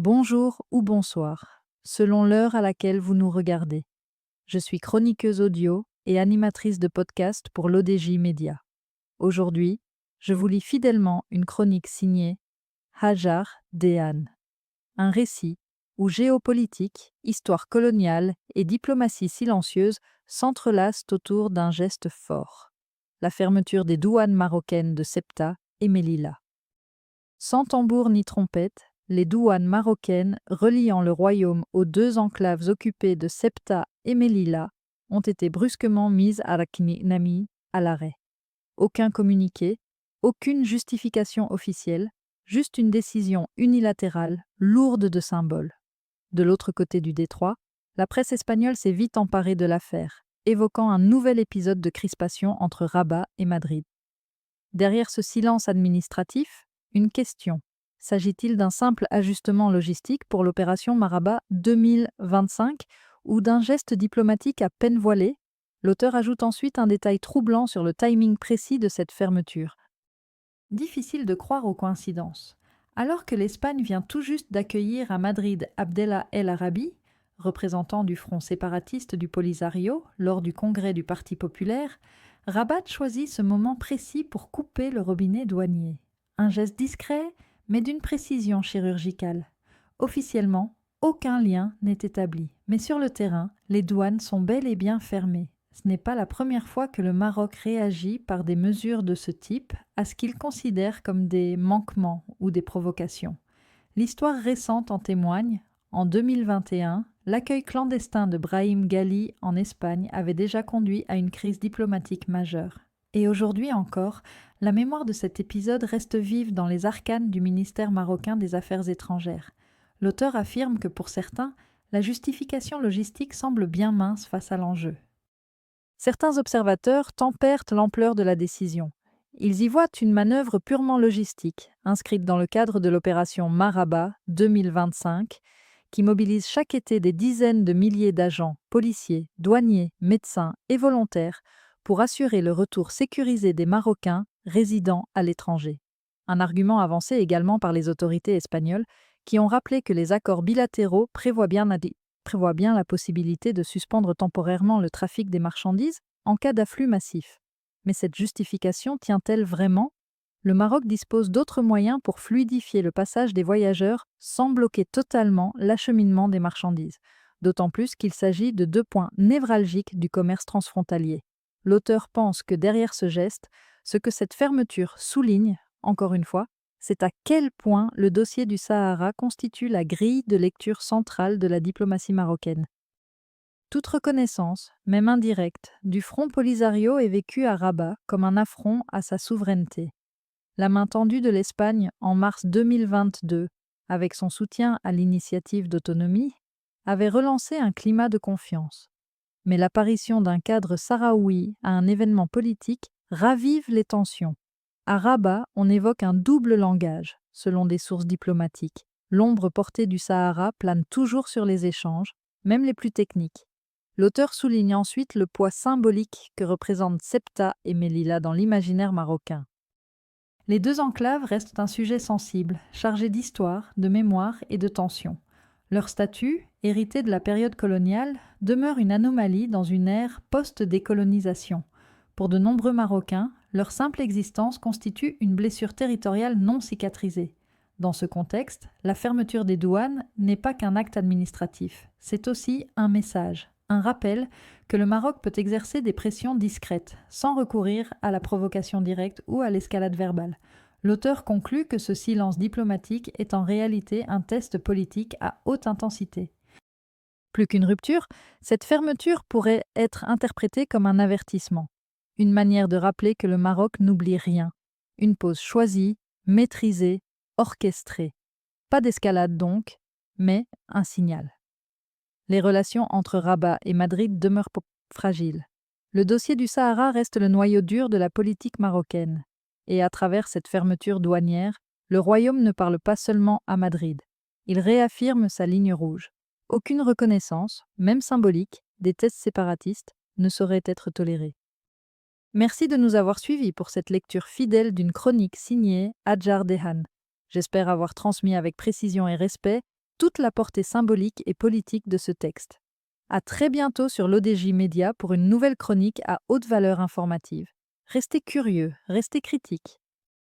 Bonjour ou bonsoir, selon l'heure à laquelle vous nous regardez. Je suis chroniqueuse audio et animatrice de podcast pour l'ODJ Média. Aujourd'hui, je vous lis fidèlement une chronique signée Hajar Dehan, un récit où géopolitique, histoire coloniale et diplomatie silencieuse s'entrelacent autour d'un geste fort, la fermeture des douanes marocaines de Ceuta et Melilla. Sans tambour ni trompette, les douanes marocaines reliant le royaume aux deux enclaves occupées de Ceuta et Melilla ont été brusquement mises à Raknami à l'arrêt. Aucun communiqué, aucune justification officielle, juste une décision unilatérale, lourde de symboles. De l'autre côté du détroit, la presse espagnole s'est vite emparée de l'affaire, évoquant un nouvel épisode de crispation entre Rabat et Madrid. Derrière ce silence administratif, une question. S'agit-il d'un simple ajustement logistique pour l'opération Maraba 2025 ou d'un geste diplomatique à peine voilé? L'auteur ajoute ensuite un détail troublant sur le timing précis de cette fermeture. Difficile de croire aux coïncidences. Alors que l'Espagne vient tout juste d'accueillir à Madrid Abdellah El Arabi, représentant du front séparatiste du Polisario, lors du congrès du Parti populaire, Rabat choisit ce moment précis pour couper le robinet douanier. Un geste discret, mais d'une précision chirurgicale. Officiellement, aucun lien n'est établi, mais sur le terrain, les douanes sont bel et bien fermées. Ce n'est pas la première fois que le Maroc réagit par des mesures de ce type à ce qu'il considère comme des manquements ou des provocations. L'histoire récente en témoigne. En 2021, l'accueil clandestin de Brahim Ghali en Espagne avait déjà conduit à une crise diplomatique majeure. Et aujourd'hui encore, la mémoire de cet épisode reste vive dans les arcanes du ministère marocain des Affaires étrangères. L'auteur affirme que pour certains, la justification logistique semble bien mince face à l'enjeu. Certains observateurs tempèrent l'ampleur de la décision. Ils y voient une manœuvre purement logistique, inscrite dans le cadre de l'opération Maraba 2025, qui mobilise chaque été des dizaines de milliers d'agents, policiers, douaniers, médecins et volontaires pour assurer le retour sécurisé des Marocains résidant à l'étranger. Un argument avancé également par les autorités espagnoles qui ont rappelé que les accords bilatéraux prévoient bien la possibilité de suspendre temporairement le trafic des marchandises en cas d'afflux massif. Mais cette justification tient-elle vraiment? Le Maroc dispose d'autres moyens pour fluidifier le passage des voyageurs sans bloquer totalement l'acheminement des marchandises, d'autant plus qu'il s'agit de deux points névralgiques du commerce transfrontalier. L'auteur pense que derrière ce geste, ce que cette fermeture souligne, encore une fois, c'est à quel point le dossier du Sahara constitue la grille de lecture centrale de la diplomatie marocaine. Toute reconnaissance, même indirecte, du Front Polisario est vécue à Rabat comme un affront à sa souveraineté. La main tendue de l'Espagne en mars 2022, avec son soutien à l'initiative d'autonomie, avait relancé un climat de confiance. Mais l'apparition d'un cadre sahraoui à un événement politique ravive les tensions. À Rabat, on évoque un double langage, selon des sources diplomatiques. L'ombre portée du Sahara plane toujours sur les échanges, même les plus techniques. L'auteur souligne ensuite le poids symbolique que représentent Ceuta et Melilla dans l'imaginaire marocain. Les deux enclaves restent un sujet sensible, chargé d'histoire, de mémoire et de tension. Leur statut, hérité de la période coloniale, demeure une anomalie dans une ère post-décolonisation. Pour de nombreux Marocains, leur simple existence constitue une blessure territoriale non cicatrisée. Dans ce contexte, la fermeture des douanes n'est pas qu'un acte administratif, c'est aussi un message, un rappel que le Maroc peut exercer des pressions discrètes, sans recourir à la provocation directe ou à l'escalade verbale. L'auteur conclut que ce silence diplomatique est en réalité un test politique à haute intensité. Plus qu'une rupture, cette fermeture pourrait être interprétée comme un avertissement, une manière de rappeler que le Maroc n'oublie rien, une pause choisie, maîtrisée, orchestrée. Pas d'escalade donc, mais un signal. Les relations entre Rabat et Madrid demeurent fragiles. Le dossier du Sahara reste le noyau dur de la politique marocaine. Et à travers cette fermeture douanière, le royaume ne parle pas seulement à Madrid. Il réaffirme sa ligne rouge. Aucune reconnaissance, même symbolique, des tests séparatistes ne saurait être tolérée. Merci de nous avoir suivis pour cette lecture fidèle d'une chronique signée Hajar Dehan. J'espère avoir transmis avec précision et respect toute la portée symbolique et politique de ce texte. À très bientôt sur l'ODJ Média pour une nouvelle chronique à haute valeur informative. Restez curieux, restez critiques.